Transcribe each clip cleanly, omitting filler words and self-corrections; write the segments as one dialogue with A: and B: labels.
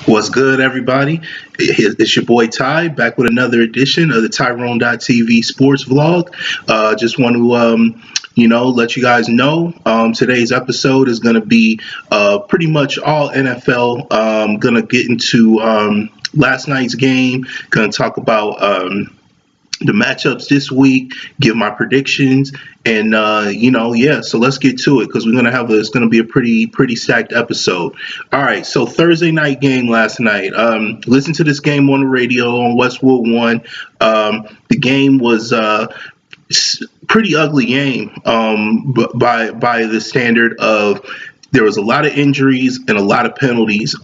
A: What's good, everybody? It's your boy Ty back with another edition of the Tyrone.tv sports vlog. Just want to, let you guys know today's episode is going to be pretty much all NFL. Going to get into last night's game, going to talk about the matchups this week, give my predictions, and yeah. So let's get to it because it's gonna be a pretty stacked episode. All right, so Thursday night game last night. Listen to this game on the radio on Westwood One. The game was pretty ugly game, by the standard of there was a lot of injuries and a lot of penalties.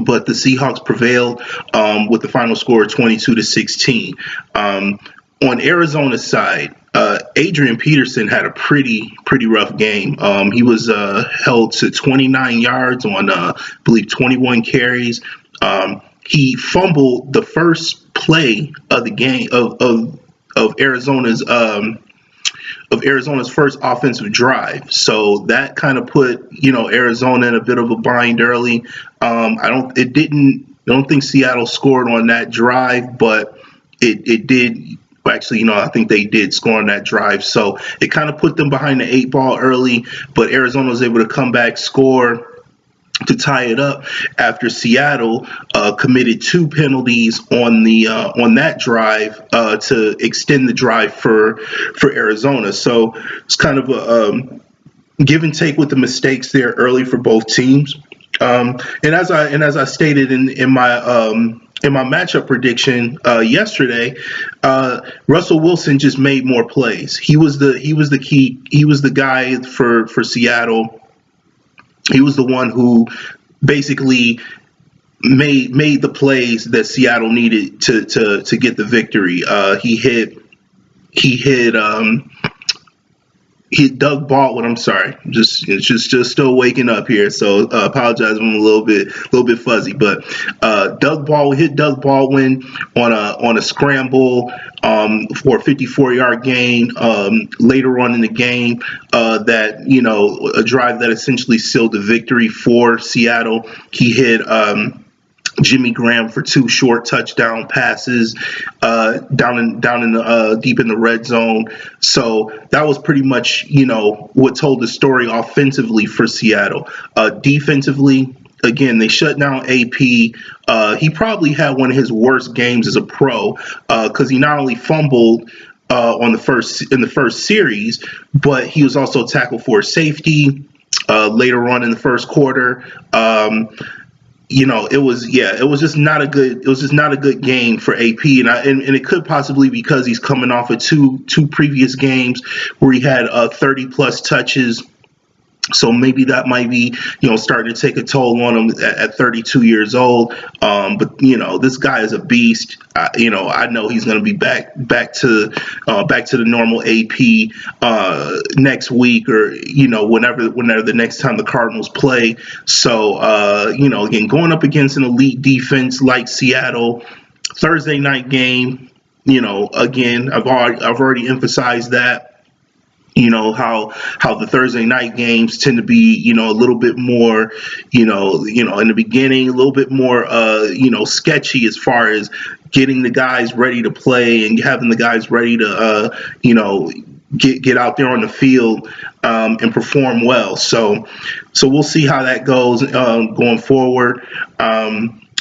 A: But the Seahawks prevailed with the final score of 22-16. On Arizona's side, Adrian Peterson had a pretty rough game. He was held to 29 yards on, I believe, 21 carries. He fumbled the first play of the game of Arizona's first offensive drive. So that kind of put, Arizona in a bit of a bind early. I don't think Seattle scored on that drive, but it did. Actually, I think they did score on that drive. So it kind of put them behind the eight ball early, but Arizona was able to come back, score to tie it up after Seattle committed two penalties on that drive to extend the drive for Arizona. So it's kind of a give and take with the mistakes there early for both teams. And as I stated in my matchup prediction yesterday, Russell Wilson just made more plays. He was the key. He was the guy for Seattle. He was the one who basically made the plays that Seattle needed to get the victory. He hit Doug Baldwin. I'm sorry, just still waking up here, so apologize if I'm a little bit fuzzy. But Doug Baldwin hit Doug Baldwin on a scramble for a 54-yard gain later on in the game. That a drive that essentially sealed the victory for Seattle. He hit Jimmy Graham for two short touchdown passes down in the deep in the red zone. So that was pretty much what told the story offensively for Seattle. Defensively, again, they shut down AP. He probably had one of his worst games as a pro because he not only fumbled in the first series, but he was also tackled for a safety later on in the first quarter. It was just not a good game for AP, and it could possibly be because he's coming off of two previous games where he had 30 plus touches. So maybe that might be, starting to take a toll on him at 32 years old. But this guy is a beast. I know he's going to be back to the normal AP next week, or whenever the next time the Cardinals play. So again, going up against an elite defense like Seattle, Thursday night game. Again, I've already emphasized that. How the Thursday night games tend to be, a little bit more, in the beginning, a little bit more, sketchy as far as getting the guys ready to play and having the guys ready to, get out there on the field and perform well. So we'll see how that goes going forward.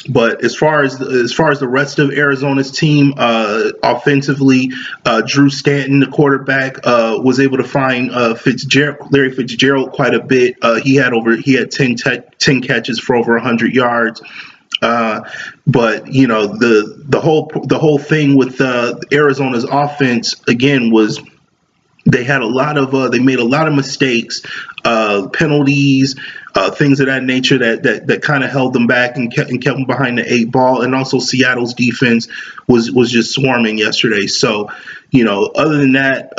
A: But as far as the rest of Arizona's team, offensively, Drew Stanton, the quarterback, was able to find Larry Fitzgerald quite a bit. He had 10 catches for over 100 yards. But the whole thing with Arizona's offense again was they made a lot of mistakes, penalties, things of that nature that kind of held them back and kept them behind the eight ball. And also Seattle's defense was just swarming yesterday. So, other than that,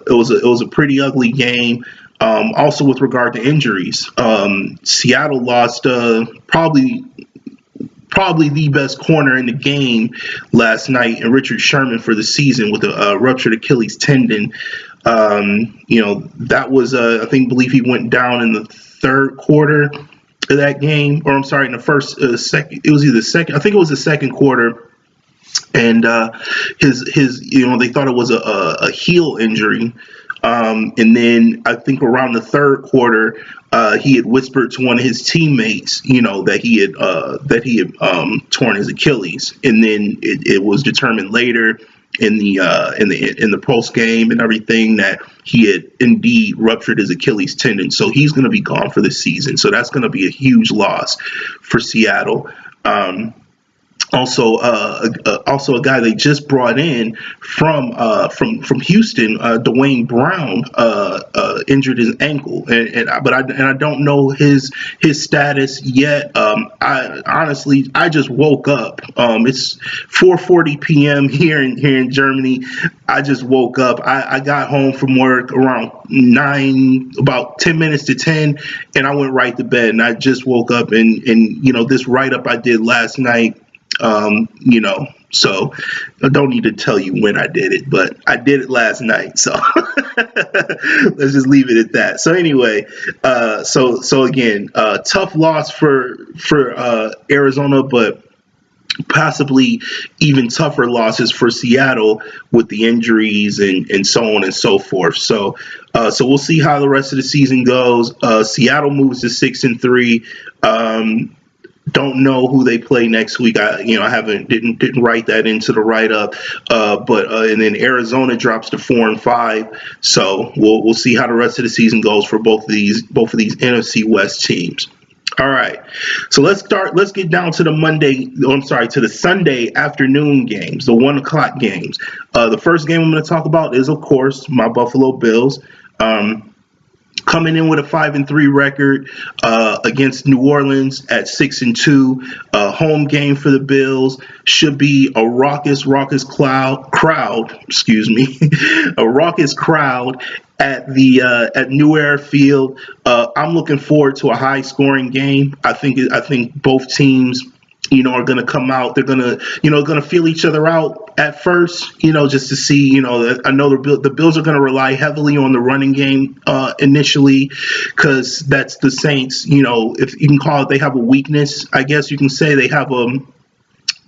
A: it was a pretty ugly game. Also with regard to injuries, Seattle lost probably the best corner in the game last night, and Richard Sherman for the season with a ruptured Achilles tendon. That was believe he went down in the third quarter. of that game, or I'm sorry, in the first second, it was either second. I think it was the second quarter, and his they thought it was a heel injury, and then I think around the third quarter, he had whispered to one of his teammates, that he had torn his Achilles, and then it was determined later in the post game and everything that he had indeed ruptured his Achilles tendon. So he's going to be gone for the season. So that's going to be a huge loss for Seattle. Also a guy they just brought in from Houston, Dwayne Brown, injured his ankle, but I don't know his status yet. I honestly I just woke up. It's 4:40 p.m. here in Germany. I just woke up. I got home from work around 9, about 10 minutes to 10, and I went right to bed. And I just woke up, and this write up I did last night. So I don't need to tell you when I did it, but I did it last night. So let's just leave it at that. So anyway, so again, tough loss for Arizona, but possibly even tougher losses for Seattle with the injuries and so on and so forth. So we'll see how the rest of the season goes. Seattle moves to 6-3. Don't know who they play next week. I haven't didn't write that into the write up. But and then Arizona drops to 4-5. So we'll see how the rest of the season goes for both of these NFC West teams. All right, so let's get down to the to the Sunday afternoon games, the 1 o'clock games. The first game I'm going to talk about is, of course, my Buffalo Bills. Coming in with a 5-3 record against New Orleans at 6-2. Home game for the Bills should be a raucous crowd. Excuse me, a raucous crowd at New Era Field. I'm looking forward to a high scoring game. I think both teams are going to come out. They're going to feel each other out at first, just to see. I know the Bills are going to rely heavily on the running game initially, because that's the Saints. If you can call it, they have a weakness. I guess you can say they have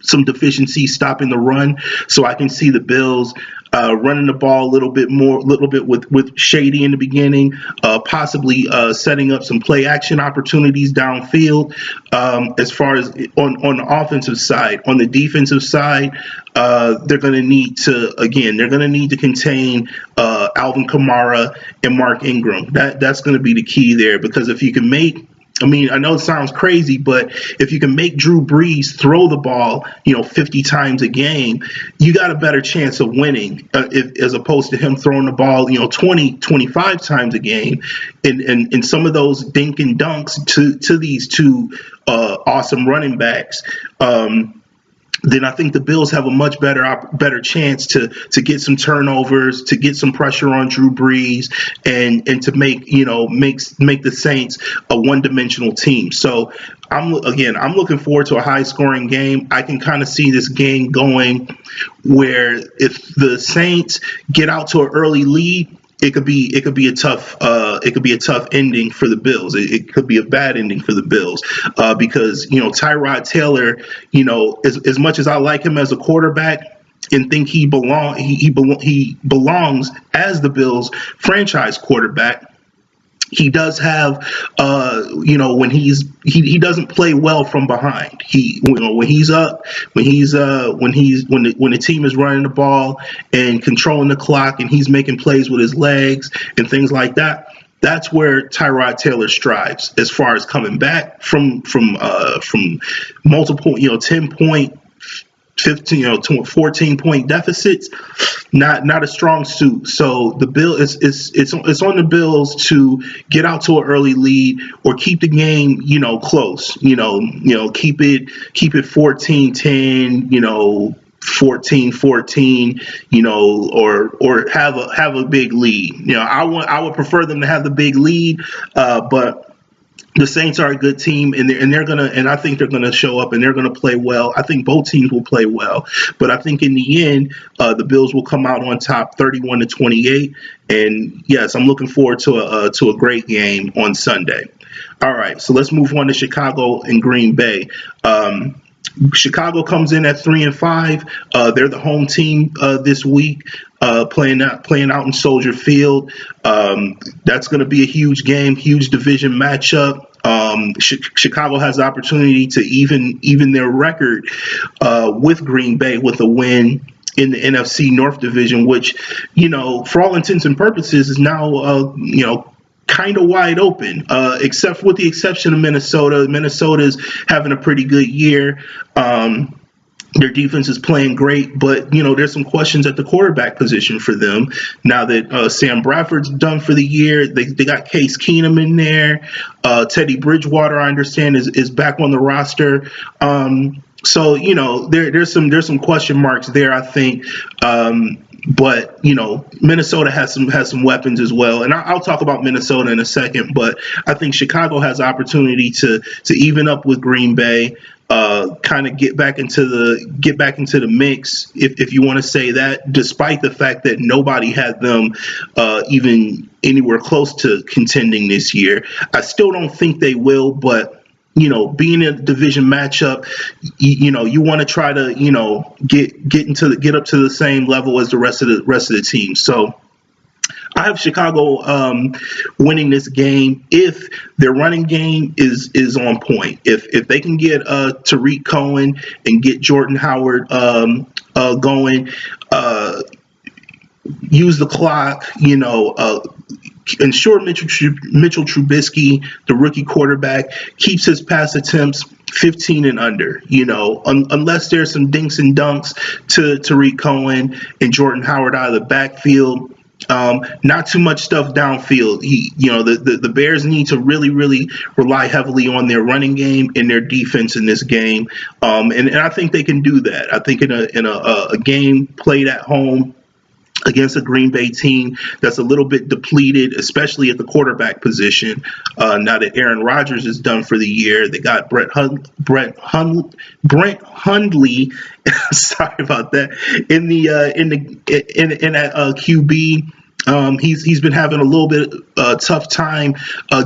A: some deficiency stopping the run. So I can see the Bills running the ball a little bit with Shady in the beginning, possibly setting up some play action opportunities downfield. As far as on the offensive side, on the defensive side, they're going to need to contain Alvin Kamara and Mark Ingram. That's going to be the key there, because if you can I know it sounds crazy, but if you can make Drew Brees throw the ball, 50 times a game, you got a better chance of winning, as opposed to him throwing the ball, 20, 25 times a game. And some of those dink and dunks to these two awesome running backs. Then I think the Bills have a much better chance to get some turnovers, to get some pressure on Drew Brees, and to make the Saints a one-dimensional team. So I'm looking forward to a high-scoring game. I can kind of see this game going where if the Saints get out to an early lead, it could be a tough ending for the Bills. It could be a bad ending for the Bills, because Tyrod Taylor, as much as I like him as a quarterback and think he belongs as the Bills franchise quarterback, he does have, when he doesn't play well from behind. When the team is running the ball and controlling the clock, and he's making plays with his legs and things like that. That's where Tyrod Taylor strives, as far as coming back from multiple, 10-point, 15, 14-point deficits. Not a strong suit. So the bill it's on the Bills to get out to an early lead, or keep the game close. Keep it 14-10. 14-14, or have a big lead. I would prefer them to have the big lead, but the Saints are a good team, and I think they're gonna show up, and they're gonna play well. I think both teams will play well, but I think in the end, the Bills will come out on top, 31-28. And yes, I'm looking forward to a great game on Sunday. All right, so let's move on to Chicago and Green Bay. Um, Chicago comes in at 3-5. They're the home team this week, playing out in Soldier Field. That's going to be a huge game, huge division matchup. Chicago has the opportunity to even their record with Green Bay with a win in the NFC North Division, which, for all intents and purposes, is now kind of wide open, except with the exception of Minnesota. Minnesota's having a pretty good year. Their defense is playing great, but there's some questions at the quarterback position for them now that Sam Bradford's done for the year. They got Case Keenum in there. Teddy Bridgewater, I understand, is back on the roster. So there's some question marks there, I think. But Minnesota has some weapons as well, and I'll talk about Minnesota in a second. But I think Chicago has the opportunity to even up with Green Bay, kind of get back into the mix, if you want to say that, despite the fact that nobody had them even anywhere close to contending this year. I still don't think they will, but being a division matchup, you want to try to get up to the same level as the rest of the team. So I have Chicago winning this game if their running game is on point. If they can get Tariq Cohen and get Jordan Howard going, use the clock, ensure Mitchell Trubisky, the rookie quarterback, keeps his pass attempts 15 and under. Unless there's some dinks and dunks to Tariq Cohen and Jordan Howard out of the backfield. Not too much stuff downfield. The Bears need to really, really rely heavily on their running game and their defense in this game, and I think they can do that. I think in a game played at home against a Green Bay team that's a little bit depleted, especially at the quarterback position. Now that Aaron Rodgers is done for the year, they got Brent Hundley. Sorry about that. In that QB. He's been having a little bit tough time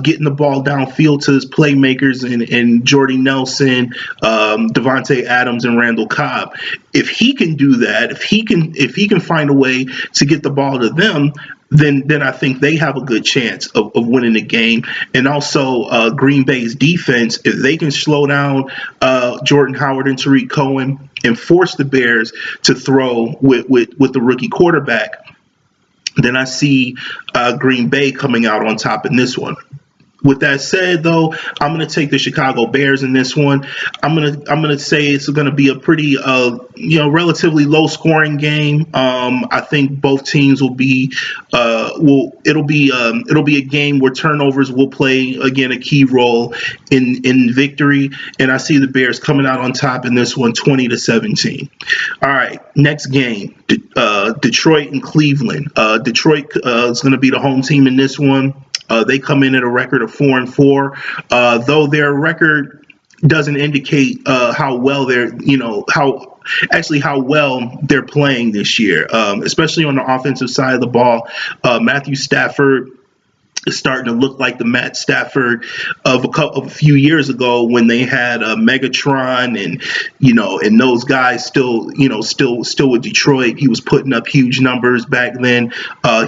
A: getting the ball downfield to his playmakers and Jordy Nelson, Devontae Adams, and Randall Cobb. If he can do that, if he can find a way to get the ball to them, then I think they have a good chance of winning the game. And also Green Bay's defense, if they can slow down Jordan Howard and Tariq Cohen and force the Bears to throw with the rookie quarterback, then I see Green Bay coming out on top in this one. With that said, though, I'm going to take the Chicago Bears in this one. I'm gonna say it's going to be a pretty relatively low scoring game. I think both teams will be it'll be a game where turnovers will play again a key role in victory, and I see the Bears coming out on top in this one, 20-17. All right, next game, Detroit and Cleveland. Detroit is going to be the home team in this one. They come in at a record of 4-4, though their record doesn't indicate how well how well they're playing this year, especially on the offensive side of the ball. Matthew Stafford is starting to look like the Matt Stafford of a few years ago when they had Megatron and those guys still with Detroit. He was putting up huge numbers back then.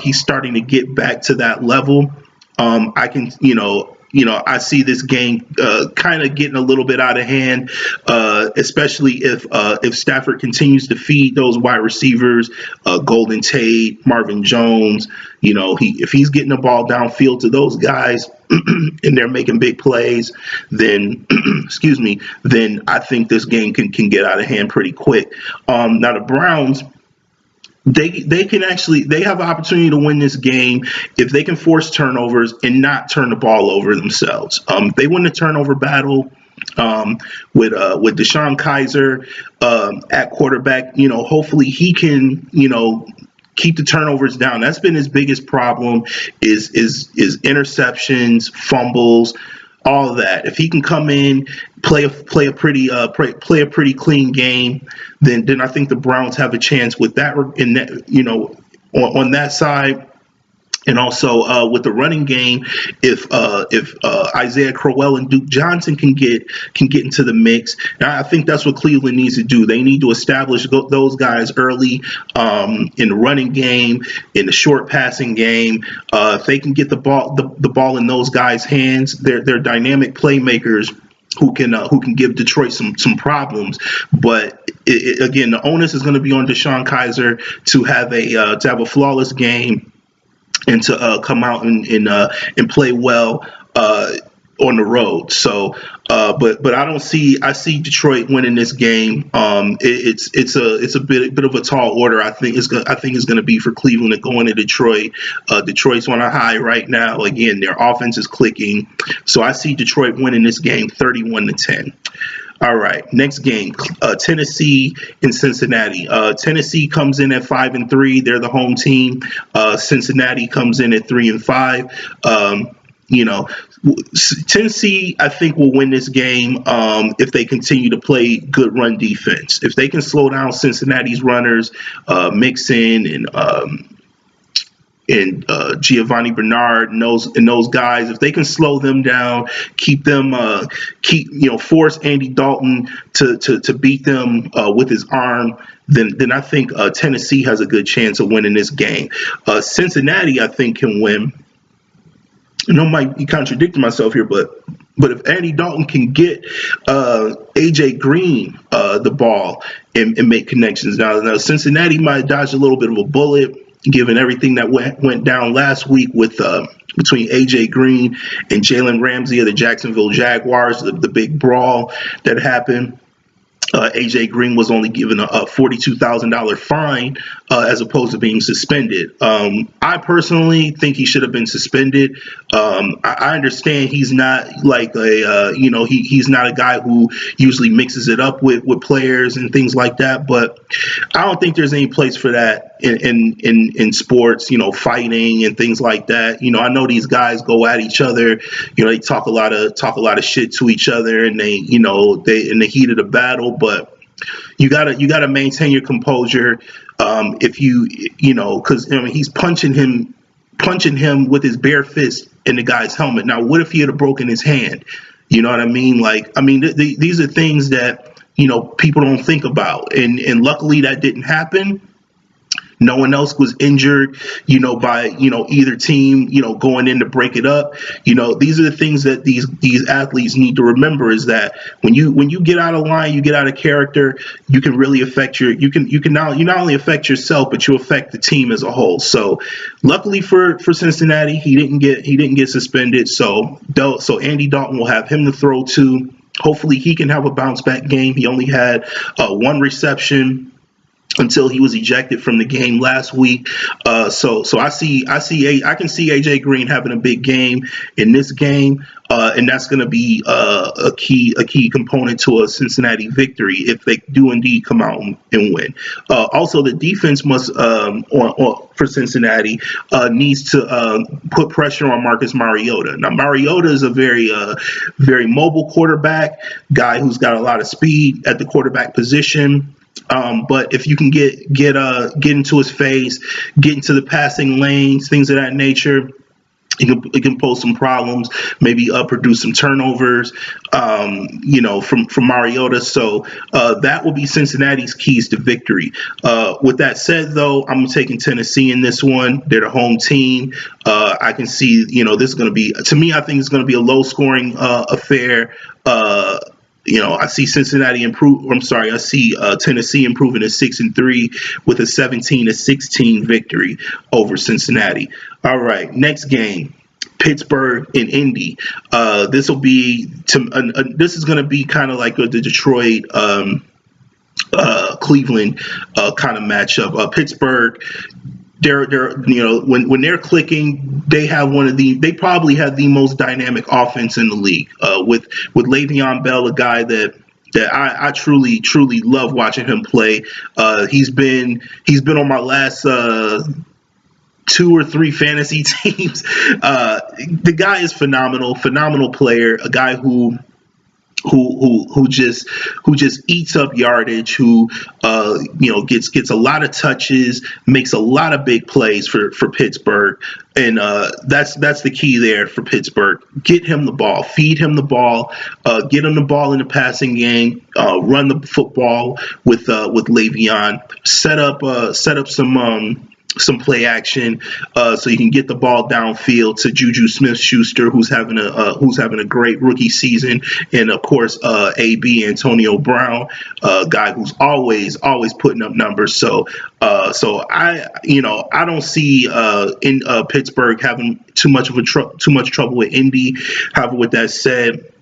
A: He's starting to get back to that level. I can, I see this game kind of getting a little bit out of hand, especially if Stafford continues to feed those wide receivers, Golden Tate, Marvin Jones. If he's getting the ball downfield to those guys and they're making big plays, then excuse me, then I think this game can get out of hand pretty quick. Now the Browns. They have an opportunity to win this game if they can force turnovers and not turn the ball over themselves. They win the turnover battle with Deshaun Kaiser at quarterback. Hopefully he can keep the turnovers down. That's been his biggest problem is interceptions, fumbles, all of that. If he can come in, play a pretty clean game, then I think the Browns have a chance with that. In that, on that side, And also with the running game, if Isaiah Crowell and Duke Johnson can get into the mix, and I think that's what Cleveland needs to do. They need to establish those guys early in the running game, in the short passing game. If they can get the ball in those guys' hands, they're dynamic playmakers who can give Detroit some problems. But again, the onus is going to be on Deshaun Kaiser to have a flawless game and to come out and play well on the road. So, but I see Detroit winning this game. It's a bit of a tall order. I think it's going to be for Cleveland to go into Detroit. Detroit's on a high right now. Again, their offense is clicking. So I see Detroit winning this game 31-10. All right, next game, Tennessee and Cincinnati. Tennessee comes in at 5-3; they're the home team. Cincinnati comes in at 3-5. You know, Tennessee, I think, will win this game if they continue to play good run defense. If they can slow down Cincinnati's runners, Mixon and Giovanni Bernard and those guys, if they can slow them down, force Andy Dalton to beat them with his arm, then I think Tennessee has a good chance of winning this game. Cincinnati, I think, can win. I know I might be contradicting myself here, but if Andy Dalton can get AJ Green the ball and make connections, now Cincinnati might dodge a little bit of a bullet, given everything that went down last week with between AJ Green and Jalen Ramsey of the Jacksonville Jaguars, the big brawl that happened. AJ Green was only given a $42,000 fine as opposed to being suspended. I personally think he should have been suspended. I understand he's not like he's not a guy who usually mixes it up with players and things like that. But I don't think there's any place for that in sports. Fighting and things like that. I know these guys go at each other. They talk a lot of shit to each other, and they in the heat of the battle. But you gotta maintain your composure. If because he's punching him with his bare fist in the guy's helmet. Now, what if he had broken his hand? You know what I mean? These are things that people don't think about, and luckily that didn't happen. No one else was injured, by either team, going in to break it up. These are the things that these athletes need to remember, is that when you get out of line, you get out of character, you can really affect you not only affect yourself, but you affect the team as a whole. So, luckily for Cincinnati, he didn't get suspended. So Andy Dalton will have him to throw to. Hopefully, he can have a bounce back game. He only had one reception until he was ejected from the game last week. So I can see AJ Green having a big game in this game, and that's going to be a key component to a Cincinnati victory if they do indeed come out and win. Also, the defense must for Cincinnati needs to put pressure on Marcus Mariota. Now, Mariota is a very mobile quarterback, guy who's got a lot of speed at the quarterback position. But if you can get into his face, get into the passing lanes, things of that nature, it can pose some problems. Maybe produce some turnovers, from Mariota. So that will be Cincinnati's keys to victory. With that said, though, I'm taking Tennessee in this one. They're the home team. I can see, this is going to be, to me, I think it's going to be a low-scoring affair. I see Cincinnati improve. I'm sorry, I see Tennessee improving to 6-3 with a 17-16 victory over Cincinnati. All right, next game, Pittsburgh and Indy. This is going to be kind of like the Detroit Cleveland kind of matchup. Pittsburgh. They're when they're clicking, they probably have the most dynamic offense in the league. With Le'Veon Bell, a guy that I truly love watching him play. He's been on my last 2 or 3 fantasy teams. The guy is phenomenal player. A guy who who just eats up yardage, who gets a lot of touches, makes a lot of big plays for Pittsburgh, and that's the key there for Pittsburgh. Get him the ball, feed him the ball, get him the ball in the passing game, run the football with Le'Veon, set up some play action, so you can get the ball downfield to Juju Smith-Schuster, who's having a great rookie season, and of course AB Antonio Brown, a guy who's always putting up numbers. So I don't see in Pittsburgh having too much trouble with Indy. However, with that said,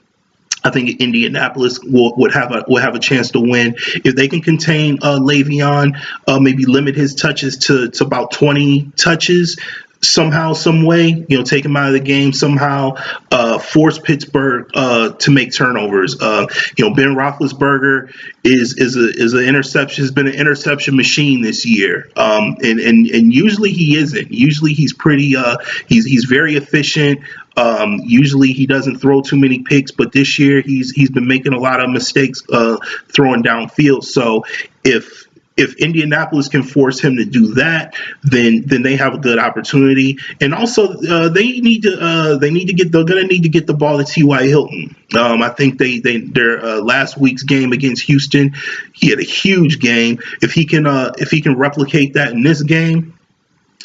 A: I think Indianapolis will have a chance to win if they can contain Le'Veon, maybe limit his touches to about 20 touches somehow, some way. Take him out of the game somehow. Force Pittsburgh to make turnovers. Ben Roethlisberger is an interception, has been an interception machine this year, and usually he isn't. Usually he's pretty. He's very efficient. Usually he doesn't throw too many picks, but this year he's been making a lot of mistakes throwing downfield. So if Indianapolis can force him to do that, then they have a good opportunity. And also they're gonna need to get the ball to T.Y. Hilton. I think their last week's game against Houston, he had a huge game. If he can replicate that in this game,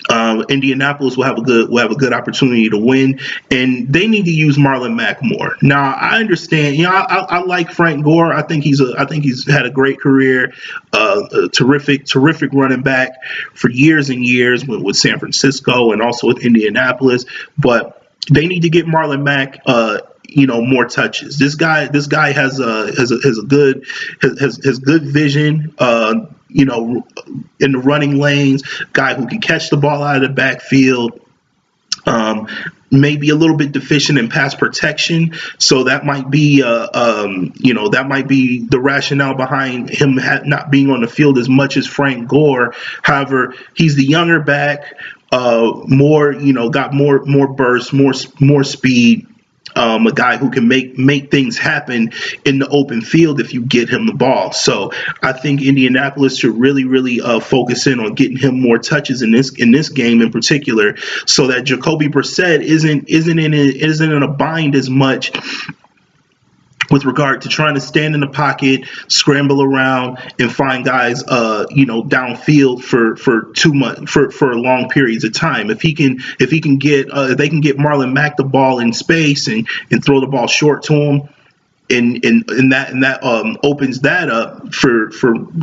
A: Indianapolis will have a good opportunity to win, and they need to use Marlon Mack more. Now, I understand. I like Frank Gore. I think he's had a great career, a terrific running back for years and years with San Francisco and also with Indianapolis. But they need to get Marlon Mack more touches. This guy has good vision. In the running lanes, guy who can catch the ball out of the backfield. Maybe a little bit deficient in pass protection, so that might be the rationale behind him not being on the field as much as Frank Gore. However, he's the younger back, got more burst, more speed. A guy who can make things happen in the open field if you get him the ball. So I think Indianapolis should really focus in on getting him more touches in this game in particular, so that Jacoby Brissett isn't in a bind as much with regard to trying to stand in the pocket, scramble around, and find guys, downfield for long periods of time. If they can get Marlon Mack the ball in space and throw the ball short to him, and that opens that up for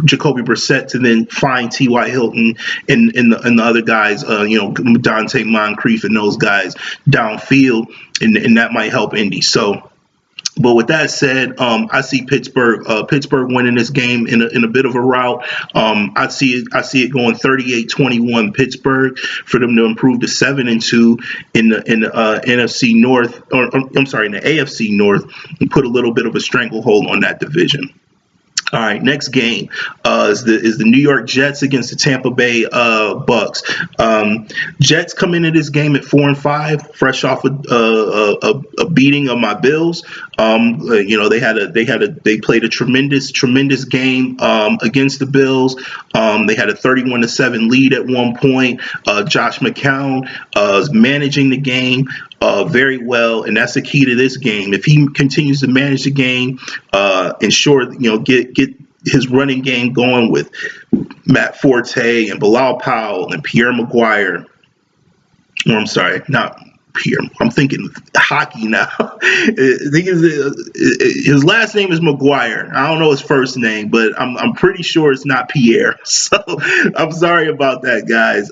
A: Jacoby Brissett to then find T.Y. Hilton and the other guys, Dante Moncrief and those guys downfield, and that might help Indy. So. But with that said, I see Pittsburgh winning this game in a bit of a rout. I see it going 38-21 Pittsburgh for them to improve to 7-2 in the NFC North, or I'm sorry, in the AFC North, and put a little bit of a stranglehold on that division. All right, next game is the New York Jets against the Tampa Bay Bucks. Jets come into this game at 4-5, fresh off a beating of my Bills. They played a tremendous game against the Bills. They had a 31-7 lead at one point. Josh McCown is managing the game very well, and that's the key to this game. If he continues to manage the game, get his running game going with Matt Forte and Bilal Powell and Pierre Maguire. Or I'm sorry, not Pierre. I'm thinking hockey now. His last name is Maguire. I don't know his first name, but I'm pretty sure it's not Pierre. So I'm sorry about that, guys.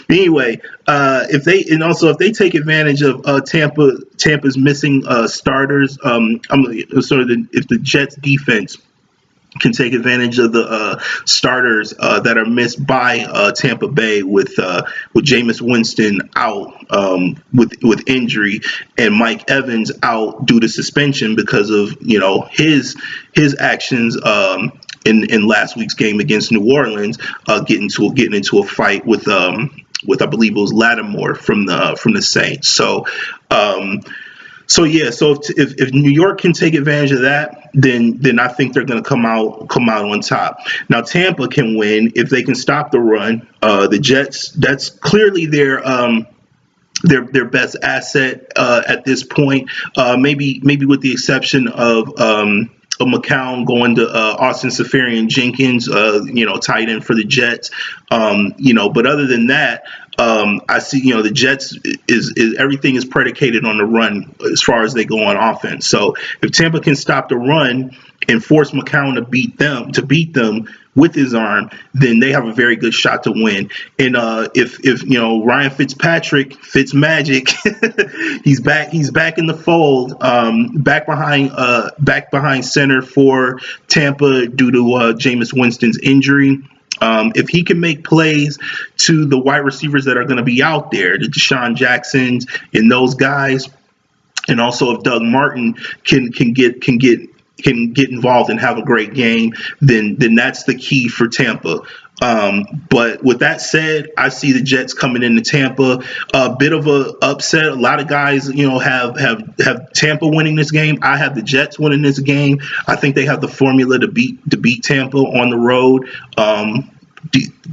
A: Anyway, if they take advantage of Tampa's missing starters, if the Jets defense can take advantage of the starters that are missed by Tampa Bay with Jameis Winston out with injury, and Mike Evans out due to suspension because of his actions in last week's game against New Orleans, getting into a fight with I believe it was Lattimore from the Saints. So yeah, so if New York can take advantage of that, then I think they're going to come out on top. Now Tampa can win if they can stop the run. The Jets, that's clearly their best asset at this point. Maybe with the exception of McCown going to Austin Safarian Jenkins, tight end for the Jets. But other than that, I see, the Jets is everything is predicated on the run as far as they go on offense. So if Tampa can stop the run and force McCown to beat them with his arm, then they have a very good shot to win. And if Ryan Fitzpatrick Fitzmagic, he's back in the fold, back behind center for Tampa due to Jameis Winston's injury. If he can make plays to the wide receivers that are going to be out there, the Deshaun Jacksons and those guys, and also if Doug Martin can get involved and have a great game, then that's the key for Tampa. But with that said, I see the Jets coming into Tampa. A bit of a upset. A lot of guys, have Tampa winning this game. I have the Jets winning this game. I think they have the formula to beat Tampa on the road.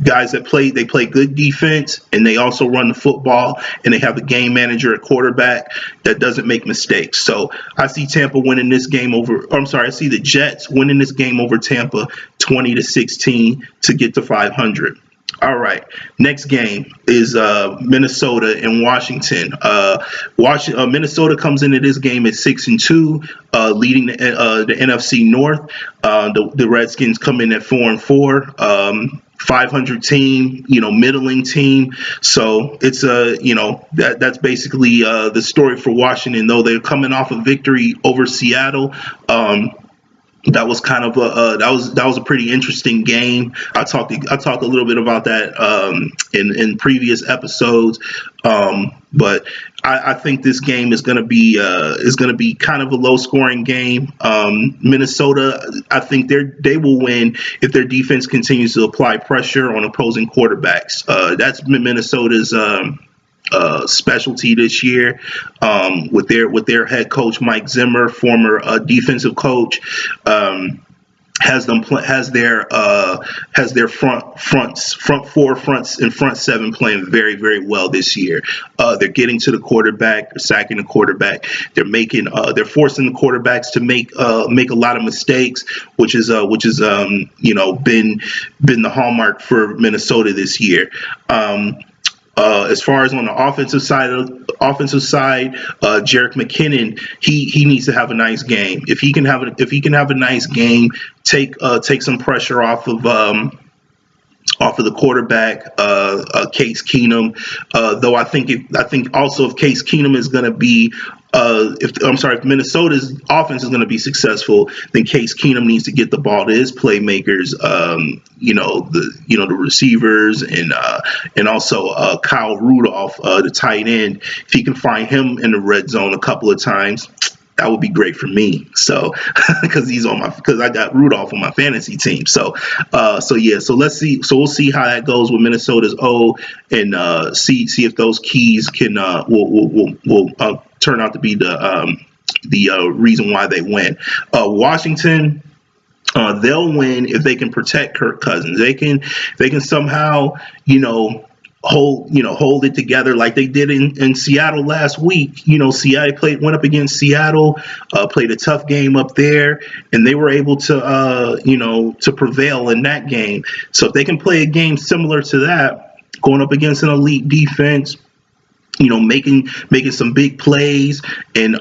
A: Guys they play good defense, and they also run the football, and they have a game manager at quarterback that doesn't make mistakes. So I see Tampa winning this game over. Or I'm sorry, I see the Jets winning this game over Tampa 20-16 to get to 500. All right. Next game is Minnesota and Washington. Minnesota comes into this game at 6-2, leading the NFC North. The Redskins come in at 4-4. 500 team, middling team. So it's that's basically the story for Washington. Though they're coming off a victory over Seattle. That was kind of a pretty interesting game. I talked a little bit about that in previous episodes, but I think this game is going to be kind of a low scoring game. Minnesota, I think they will win if their defense continues to apply pressure on opposing quarterbacks. That's Minnesota's specialty this year, with their head coach Mike Zimmer, former defensive coach. Has their front four fronts and front seven playing very, very well this year. They're getting to the quarterback, they're sacking the quarterback, they're forcing the quarterbacks to make a lot of mistakes, which is been the hallmark for Minnesota this year. As far as on the offensive side, Jerick McKinnon, he needs to have a nice game. If he can have a nice game, take some pressure off of the quarterback, Case Keenum. Though I think also if Case Keenum is going to be, if Minnesota's offense is going to be successful, then Case Keenum needs to get the ball to his playmakers, the receivers, and also Kyle Rudolph, the tight end. If he can find him in the red zone a couple of times, that would be great for me. So, because I got Rudolph on my fantasy team. So let's see. So we'll see how that goes with Minnesota's and see if those keys can will turn out to be the reason why they win. Washington. They'll win if they can protect Kirk Cousins. They can somehow, hold it together like they did in Seattle last week. Seattle went up against Seattle, played a tough game up there, and they were able to prevail in that game. So if they can play a game similar to that, going up against an elite defense, making some big plays and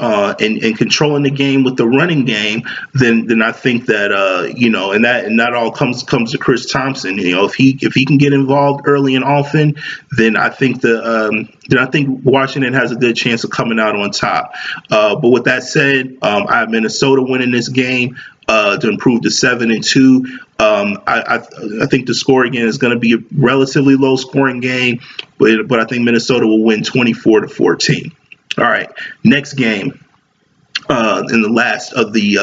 A: controlling the game with the running game, then I think that and that all comes to Chris Thompson. If he can get involved early and often, then I think Washington has a good chance of coming out on top. But with that said, I have Minnesota winning this game to improve to 7-2. I think the score again is going to be a relatively low scoring game, but I think Minnesota will win 24-14. All right, next game. In the last of the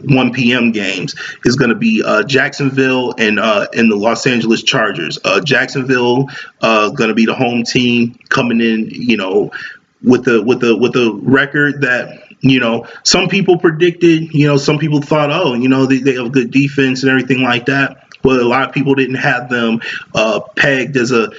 A: 1 p.m. games is going to be Jacksonville and the Los Angeles Chargers. Jacksonville going to be the home team coming in, with the record that some people predicted. Some people thought, oh, they have good defense and everything like that. But a lot of people didn't have them pegged as a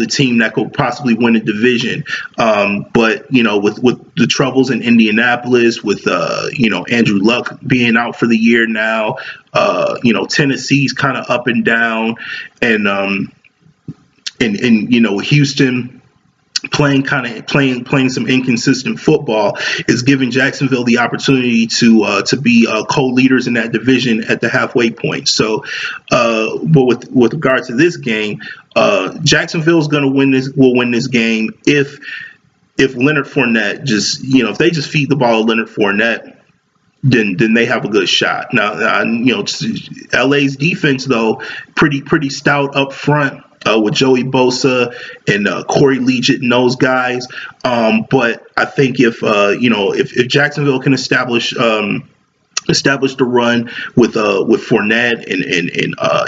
A: team that could possibly win a division. But with the troubles in Indianapolis, with Andrew Luck being out for the year now, Tennessee's kind of up and down, and Houston playing some inconsistent football is giving Jacksonville the opportunity to be co-leaders in that division at the halfway point. So, but with regard to this game, Jacksonville is going to will win this game if Leonard Fournette if they just feed the ball to Leonard Fournette. Then they have a good shot. Now, LA's defense though pretty stout up front. With Joey Bosa and Corey Liuget and those guys, but I think if Jacksonville can establish the run with Fournette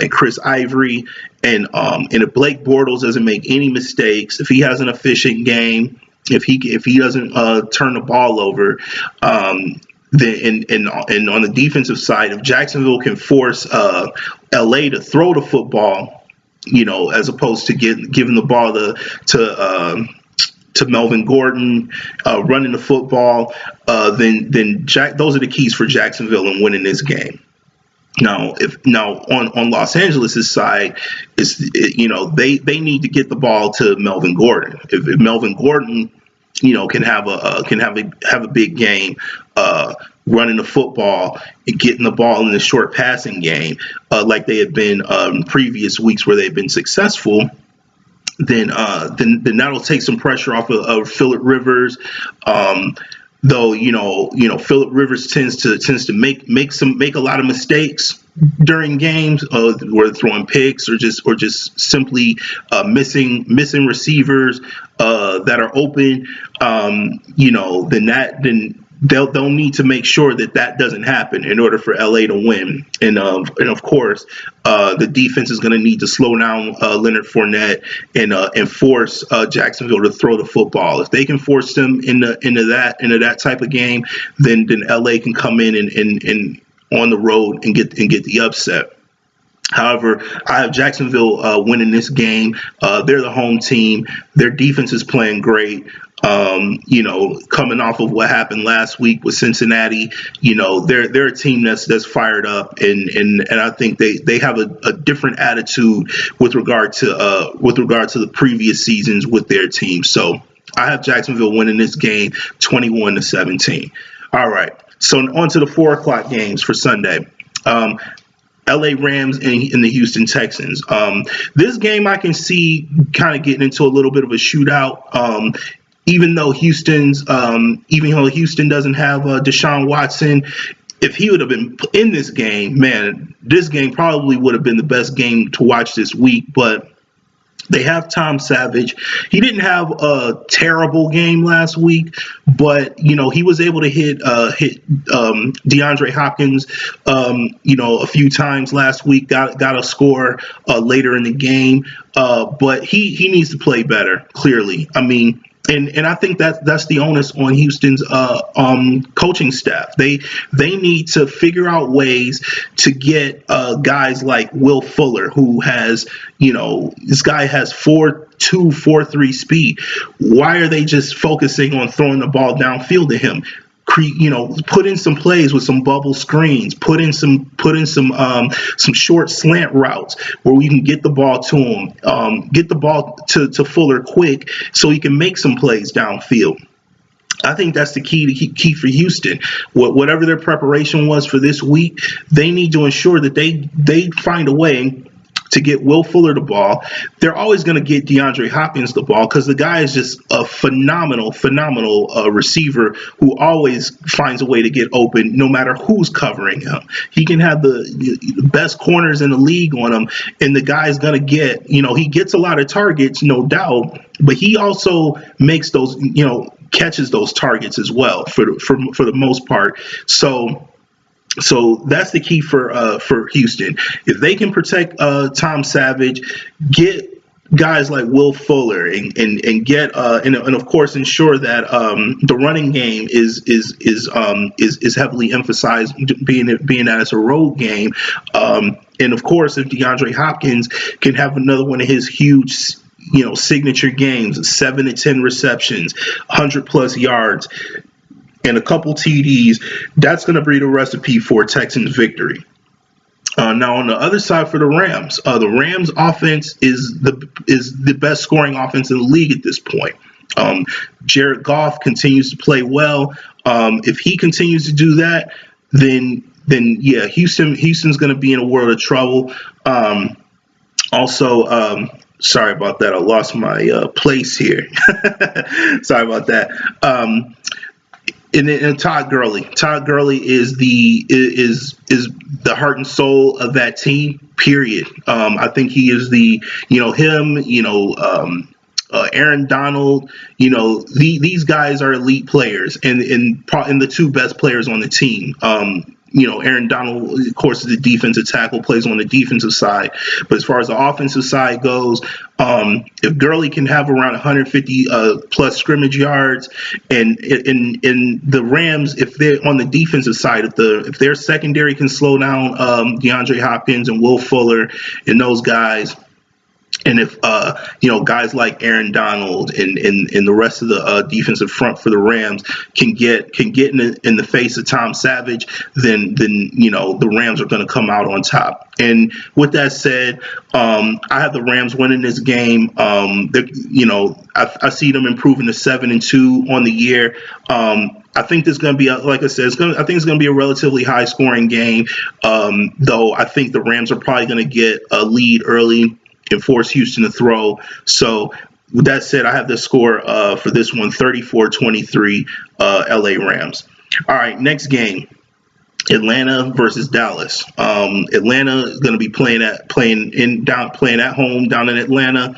A: and Chris Ivory, and if Blake Bortles doesn't make any mistakes, if he has an efficient game, if he doesn't turn the ball over. Then and on the defensive side, if Jacksonville can force LA to throw the football, as opposed to giving the ball to Melvin Gordon, running the football, then those are the keys for Jacksonville in winning this game. Now, on Los Angeles' side, they need to get the ball to Melvin Gordon. If Melvin Gordon, can have a big game, running the football and getting the ball in the short passing game, like they have been previous weeks where they've been successful, then that'll take some pressure off of Phillip Rivers. Though Phillip Rivers tends to make a lot of mistakes during games, where throwing picks or just simply missing receivers that are open. Then they'll need to make sure that doesn't happen in order for LA to win. And of course, the defense is going to need to slow down Leonard Fournette and force Jacksonville to throw the football. If they can force them into that type of game, then LA can come in and on the road and get the upset. However, I have Jacksonville winning this game. They're the home team. Their defense is playing great. Coming off of what happened last week with Cincinnati, they're a team that's fired up, and I think they have a different attitude with regard to the previous seasons with their team. So I have Jacksonville winning this game 21-17. All right. So on to the 4:00 games for Sunday. LA Rams and the Houston Texans. This game I can see kind of getting into a little bit of a shootout. Even though Houston doesn't have Deshaun Watson, if he would have been in this game, man, this game probably would have been the best game to watch this week. But they have Tom Savage. He didn't have a terrible game last week, but he was able to hit DeAndre Hopkins a few times last week. Got a score later in the game, but he needs to play better. Clearly, I mean. And I think that's the onus on Houston's coaching staff. They need to figure out ways to get guys like Will Fuller, who has this guy has 4.2, 4.3 speed. Why are they just focusing on throwing the ball downfield to him? Put in some plays with some bubble screens. Put in some short slant routes where we can get the ball to him. Get the ball to Fuller quick so he can make some plays downfield. I think that's the key for Houston. Whatever their preparation was for this week, they need to ensure that they find a way to get Will Fuller the ball. They're always going to get DeAndre Hopkins the ball because the guy is just a phenomenal receiver who always finds a way to get open no matter who's covering him. He can have the best corners in the league on him, and the guy's going to get, he gets a lot of targets, no doubt, but he also makes those, catches those targets as well for the most part. So that's the key for Houston. If they can protect Tom Savage, get guys like Will Fuller and get and of course ensure that the running game is heavily emphasized, being that it's a road game. And of course, if DeAndre Hopkins can have another one of his huge, signature games, 7 to 10 receptions, 100 plus yards, and a couple TDs, that's going to be the recipe for Texans victory. Now on the other side for the Rams offense is the best scoring offense in the league at this point. Jared Goff continues to play well. If he continues to do that, then yeah, Houston's going to be in a world of trouble. Also, sorry about that. I lost my place here. Sorry about that. And Todd Gurley. Todd Gurley is the heart and soul of that team. Period. I think he is him. Aaron Donald. These guys are elite players, and the two best players on the team. Aaron Donald, of course, is the defensive tackle, plays on the defensive side. But as far as the offensive side goes, if Gurley can have around 150 plus scrimmage yards, and in the Rams, if they're on the defensive side, if their secondary can slow down DeAndre Hopkins and Will Fuller and those guys. And if guys like Aaron Donald and the rest of the defensive front for the Rams can get in the face of Tom Savage, then the Rams are going to come out on top. And with that said, I have the Rams winning this game. I see them improving to 7-2 on the year. I think there's going to be, like I said, I think it's going to be a relatively high scoring game. Though I think the Rams are probably going to get a lead early and force Houston to throw. So with that said, I have the score for this one, 34-23, LA Rams. All right, next game, Atlanta versus Dallas. Atlanta is going to be playing at home down in Atlanta.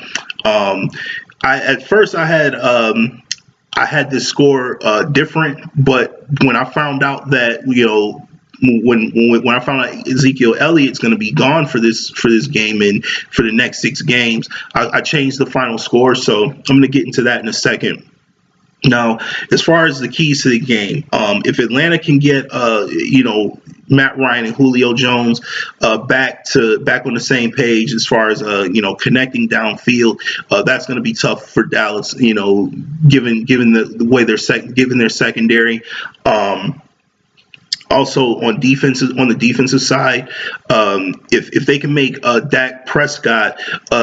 A: At first I had this score different, but when I found out that when I found out Ezekiel Elliott's going to be gone for this game and for the next 6 games, I changed the final score. So I'm going to get into that in a second. Now, as far as the keys to the game, if Atlanta can get Matt Ryan and Julio Jones back on the same page as far as connecting downfield, that's going to be tough for Dallas. Given the way given their secondary. Also on the defensive side, if they can make Dak Prescott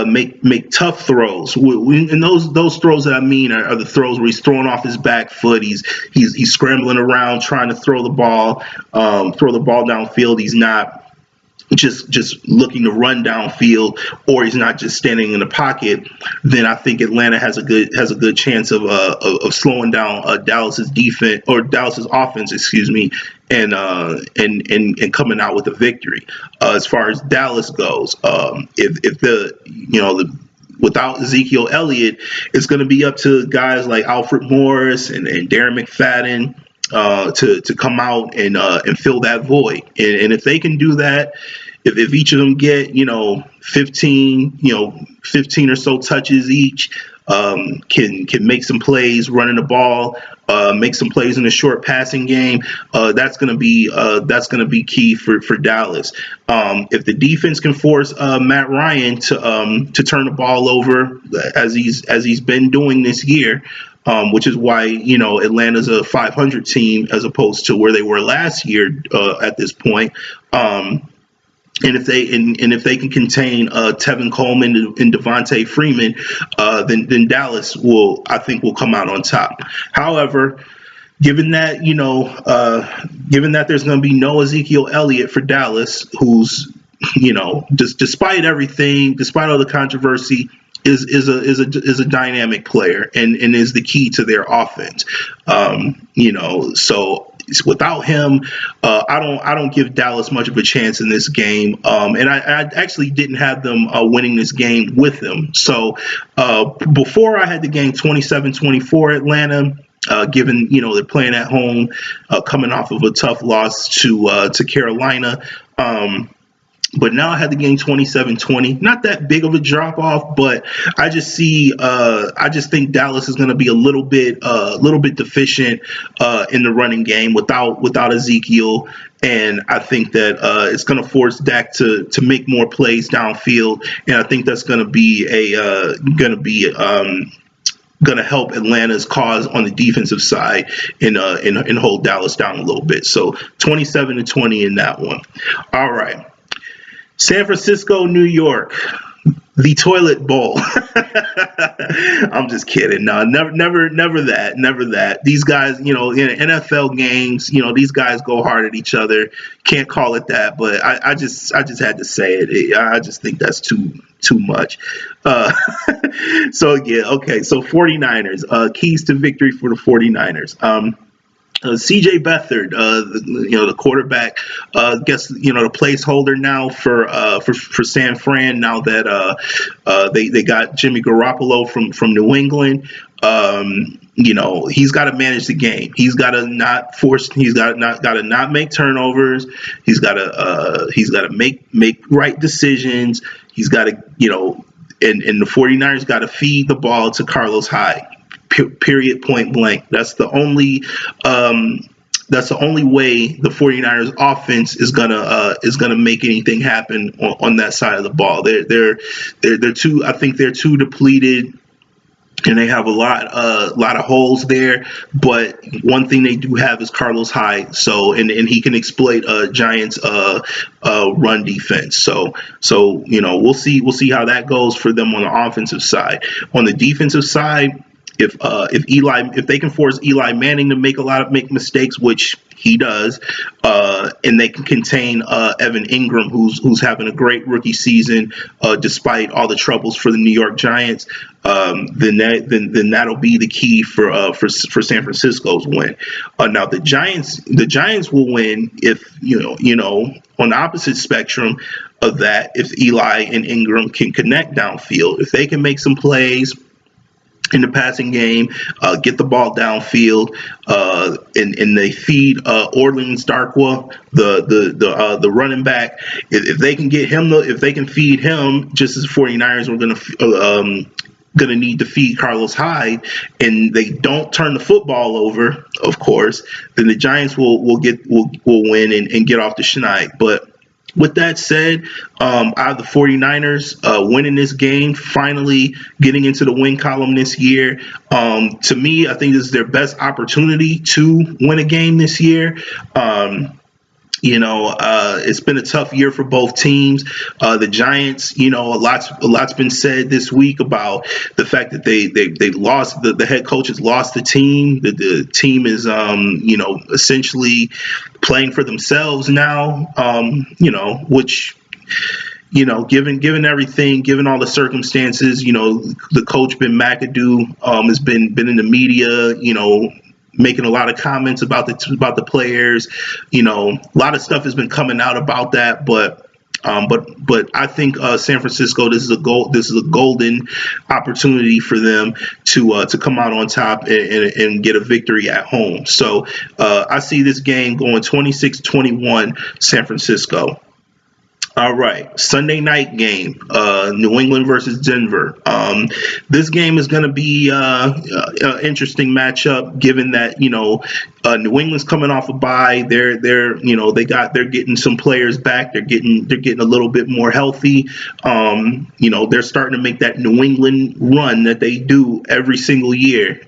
A: make tough throws, and those throws that I mean are the throws where he's throwing off his back foot, he's scrambling around trying to throw the ball downfield. He's not just looking to run downfield, or he's not just standing in the pocket, then I think Atlanta has a good chance of slowing down Dallas's defense, or Dallas's offense, excuse me, and coming out with a victory. As far as Dallas goes, without Ezekiel Elliott, it's going to be up to guys like Alfred Morris and Darren McFadden to come out and fill that void. And if they can do that, if each of them get 15 or so touches each, can make some plays running the ball, make some plays in the short passing game, that's going to be key for Dallas. If the defense can force Matt Ryan to turn the ball over as he's been doing this year, which is why Atlanta's a 500 team as opposed to where they were last year at this point. And if they can contain Tevin Coleman and Devontae Freeman, then Dallas will come out on top. However, given that there's going to be no Ezekiel Elliott for Dallas, who's despite everything, despite all the controversy, is a dynamic player and is the key to their offense. So without him, I don't give Dallas much of a chance in this game. And I actually didn't have them winning this game with them. So before I had the game 27-24 Atlanta. Given they're playing at home, coming off of a tough loss to Carolina. But now I had the game 27-20. Not that big of a drop off, but I just think Dallas is going to be little bit deficient in the running game without Ezekiel, and I think that it's going to force Dak to make more plays downfield, and I think that's going to help Atlanta's cause on the defensive side and hold Dallas down a little bit. So 27-20 in that one. All right. San Francisco, New York, the toilet bowl. I'm just kidding. No, never that, never that. These guys, in NFL games, these guys go hard at each other. Can't call it that, but I just had to say it. I just think that's too much. Uh, so yeah, okay. So 49ers, keys to victory for the 49ers. CJ Beathard, the quarterback, guess the placeholder now for San Fran. Now that they got Jimmy Garoppolo from New England, he's got to manage the game. He's got to not force. Got to not make turnovers. He's got to make right decisions. He's got to and the 49ers got to feed the ball to Carlos Hyde. Period, point blank. That's the only way the 49ers offense is gonna make anything happen on that side of the ball. They're too, I think they're too depleted, and they have a lot of holes there. But one thing they do have is Carlos Hyde, so and he can exploit Giants run defense. So we'll see how that goes for them on the offensive side. On the defensive side, if they can force Eli Manning to make mistakes, which he does, and they can contain Evan Ingram, who's having a great rookie season despite all the troubles for the New York Giants, then that'll be the key for San Francisco's win. Now the Giants will win if on the opposite spectrum of that, if Eli and Ingram can connect downfield, if they can make some plays in the passing game, get the ball downfield, and they feed Orleans Darkwa, the running back. If they can get him, if they can feed him, just as 49ers were going to need to feed Carlos Hyde, and they don't turn the football over, of course, then the Giants will win and get off the schneid. But with that said, I have the 49ers winning this game, finally getting into the win column this year. To me, I think this is their best opportunity to win a game this year. It's been a tough year for both teams. The Giants, a lot's been said this week about the fact that they lost, the head coach has lost the team. The team is essentially playing for themselves now. Which given everything, given all the circumstances, the coach Ben McAdoo has been in the media, making a lot of comments about the players. A lot of stuff has been coming out about that, but I think San Francisco, this is a golden opportunity for them to come out on top and get a victory at home. So I see this game going 26-21 San Francisco. All right, Sunday night game, New England versus Denver. This game is going to be an interesting matchup, given that New England's coming off a bye. They're getting some players back. They're getting a little bit more healthy. They're starting to make that New England run that they do every single year.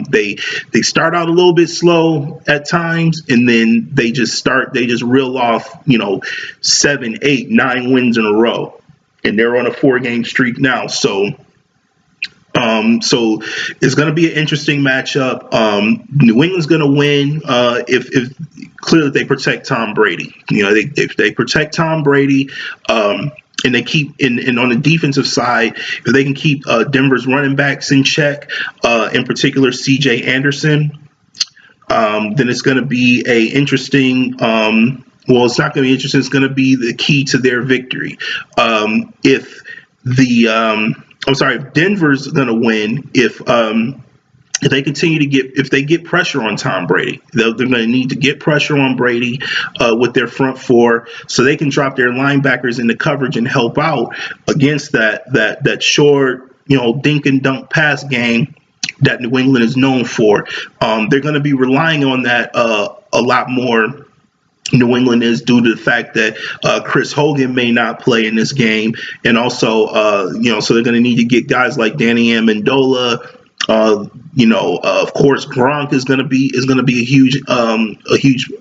A: They start out a little bit slow at times, and then they just reel off 7, 8, 9 wins in a row, and they're on a 4-game streak now. So it's going to be an interesting matchup. New England's going to win if clearly they protect Tom Brady. If they protect Tom Brady, and they keep and on the defensive side, if they can keep Denver's running backs in check, in particular C.J. Anderson, then it's going to be a interesting. Well, it's not going to be interesting. It's going to be the key to their victory. If Denver's going to win, if if they continue to get if they get pressure on Tom Brady, they're going to need to get pressure on Brady with their front four, so they can drop their linebackers into coverage and help out against that short, dink and dunk pass game that New England is known for. They're going to be relying on that a lot more. New England is, due to the fact that Chris Hogan may not play in this game, and also so they're going to need to get guys like Danny Amendola. Of course, Gronk is going to be a huge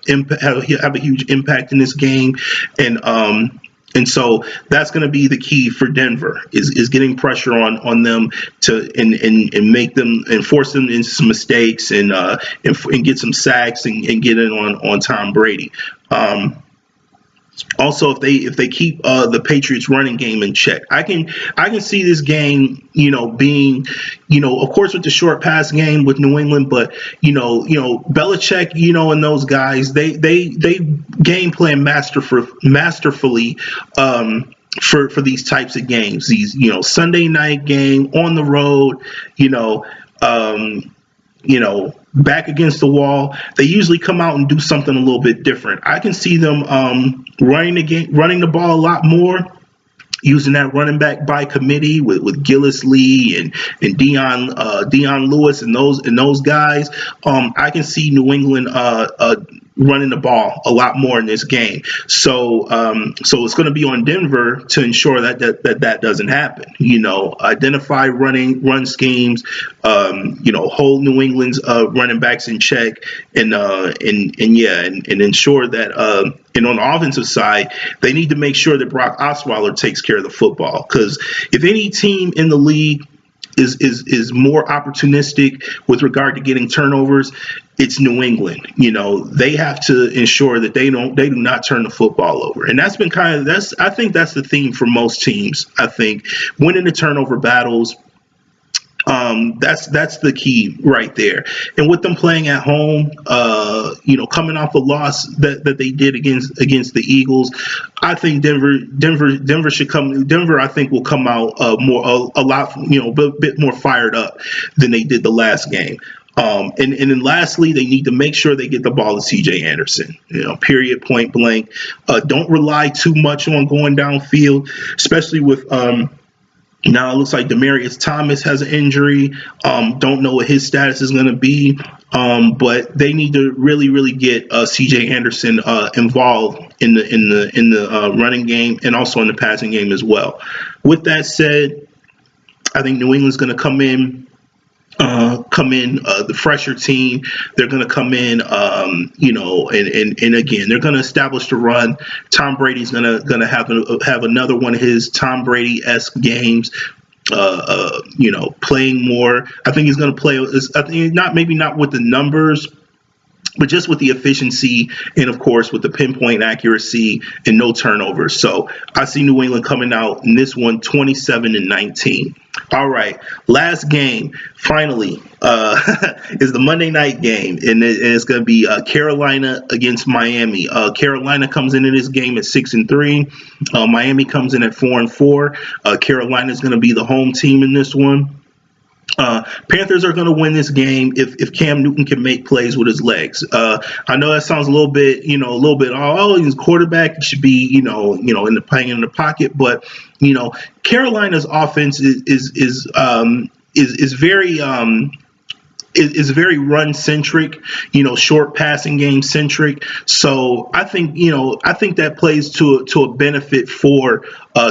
A: impact, have a huge impact in this game, and so that's going to be the key for Denver is getting pressure on them to and make them and force them into some mistakes and get some sacks and get in on Tom Brady. Also, if they keep the Patriots running game in check, I can see this game, being, of course, with the short pass game with New England, but Belichick, and those guys, they game plan masterfully, for these types of games, these Sunday night game on the road, um, back against the wall. They usually come out and do something a little bit different. I can see them running the ball a lot more, using that running back by committee with Gillis Lee and Dion Lewis and those guys. I can see New England running the ball a lot more in this game. So it's going to be on Denver to ensure that doesn't happen. Identify run schemes. Hold New England's running backs in check, and ensure that. And on the offensive side, they need to make sure that Brock Osweiler takes care of the football. Because if any team in the league is more opportunistic with regard to getting turnovers, it's New England. They have to ensure that they do not turn the football over. And that's been I think that's the theme for most teams. I think winning the turnover battles. That's the key right there. And with them playing at home, coming off a loss that they did against the Eagles, I think Denver should come. Denver, I think, will come out a lot, a bit more fired up than they did the last game. And then lastly, they need to make sure they get the ball to C.J. Anderson. Period, point blank. Don't rely too much on going downfield, especially with. Now it looks like Demaryius Thomas has an injury. Don't know what his status is going to be, but they need to really, really get C.J. Anderson involved in the running game and also in the passing game as well. With that said, I think New England's going to come in. The fresher team. They're going to come in, and again, they're going to establish the run. Tom Brady's going to have another one of his Tom Brady-esque games. Playing more. I think he's going to play. I think maybe not with the numbers, but just with the efficiency and, of course, with the pinpoint accuracy and no turnovers. So I see New England coming out in this one 27-19. All right, last game, finally, is the Monday night game, and it's going to be Carolina against Miami. Carolina comes into this game at 6-3. Miami comes in at 4-4. Carolina is going to be the home team in this one. Panthers are going to win this game if Cam Newton can make plays with his legs. I know that sounds a little bit, he's a quarterback. He should be, playing in the pocket. But Carolina's offense is very is very run centric, short passing game centric. So I think that plays to a benefit for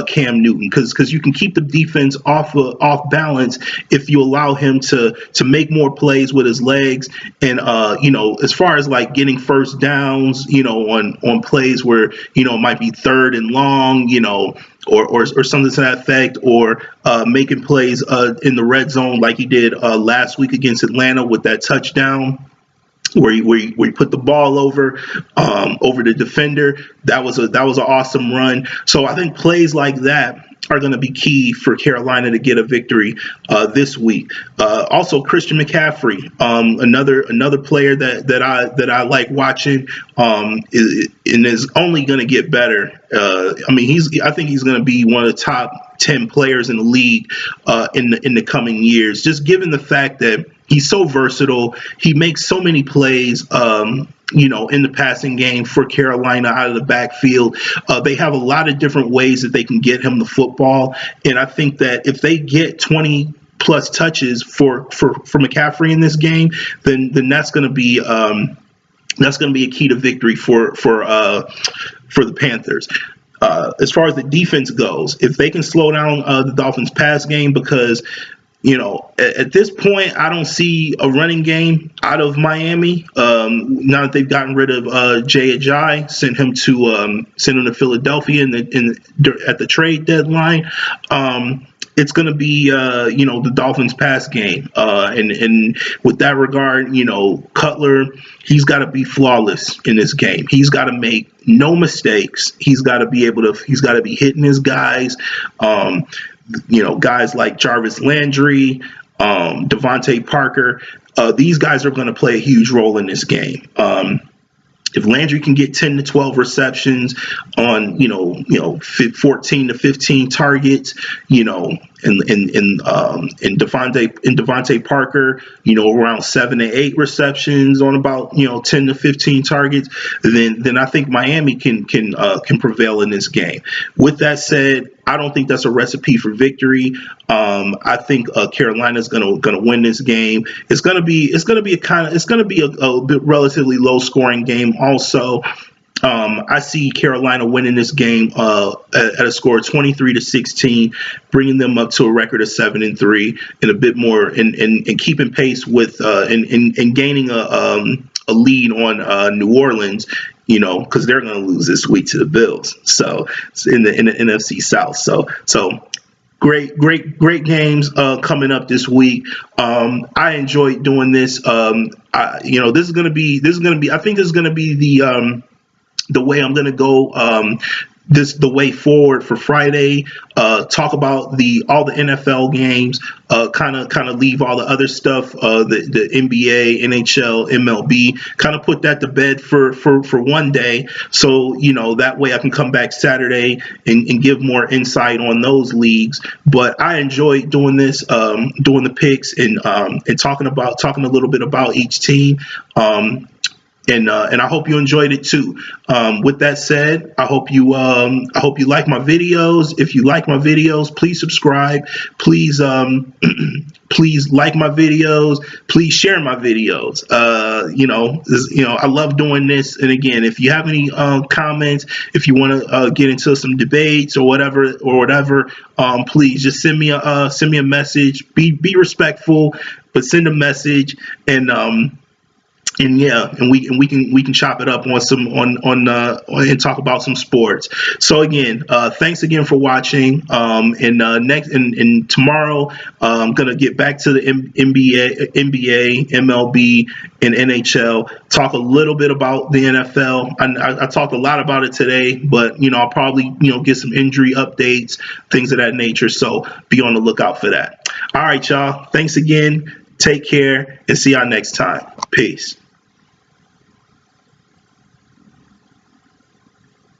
A: Cam Newton because you can keep the defense off balance if you allow him to make more plays with his legs. And as far as like getting first downs, on plays where it might be third and long, or something to that effect, or making plays in the red zone like he did last week against Atlanta with that touchdown where he put the ball over the defender. That was an awesome run. So I think plays like that are going to be key for Carolina to get a victory this week. Also, Christian McCaffrey, another player that I like watching, and is only going to get better. I think he's going to be one of the top 10 players in the league in the coming years. Just given the fact that He's so versatile. He makes so many plays. In the passing game for Carolina out of the backfield. They have a lot of different ways that they can get him the football. And I think that if they get 20 plus touches for McCaffrey in this game, then that's going to be a key to victory for the Panthers. As far as the defense goes, if they can slow down the Dolphins' pass game, because at this point, I don't see a running game out of Miami. Now that they've gotten rid of Jay Ajayi, sent him to Philadelphia at the trade deadline. It's going to be the Dolphins pass game, and with that regard, Cutler, he's got to be flawless in this game. He's got to make no mistakes. He's got to be hitting his guys. Guys like Jarvis Landry, Devontae Parker, these guys are going to play a huge role in this game. If Landry can get 10 to 12 receptions on 14 to 15 targets, and Devontae Parker, around 7 to 8 receptions on about 10 to 15 targets, then I think Miami can prevail in this game. With that said, I don't think that's a recipe for victory. I think Carolina's gonna win this game. It's gonna be a bit relatively low scoring game. Also, I see Carolina winning this game at a score of 23-16, bringing them up to a record of 7-3, and a bit more, and keeping pace with and gaining a lead on New Orleans. Because they're going to lose this week to the Bills. So it's in the NFC South. So great games coming up this week. I enjoyed doing this. This is going to be. I think this is going to be the way I'm going to go. The way forward for Friday. Talk about all the NFL games. Kind of leave all the other stuff. The NBA, NHL, MLB. Kind of put that to bed for one day. So that way I can come back Saturday and give more insight on those leagues. But I enjoyed doing this, doing the picks and talking a little bit about each team. And I hope you enjoyed it too. With that said, I hope you like my videos. If you like my videos, please subscribe. Please please like my videos. Please share my videos. I love doing this. And again, if you have any comments, if you want to get into some debates or whatever, please just send me a message. Be respectful, but send a message. And we can chop it up and talk about some sports. So again, thanks again for watching. And tomorrow I'm gonna get back to the NBA, MLB, and NHL. Talk a little bit about the NFL. I talked a lot about it today, but I'll probably get some injury updates, things of that nature. So be on the lookout for that. All right, y'all. Thanks again. Take care and see y'all next time. Peace.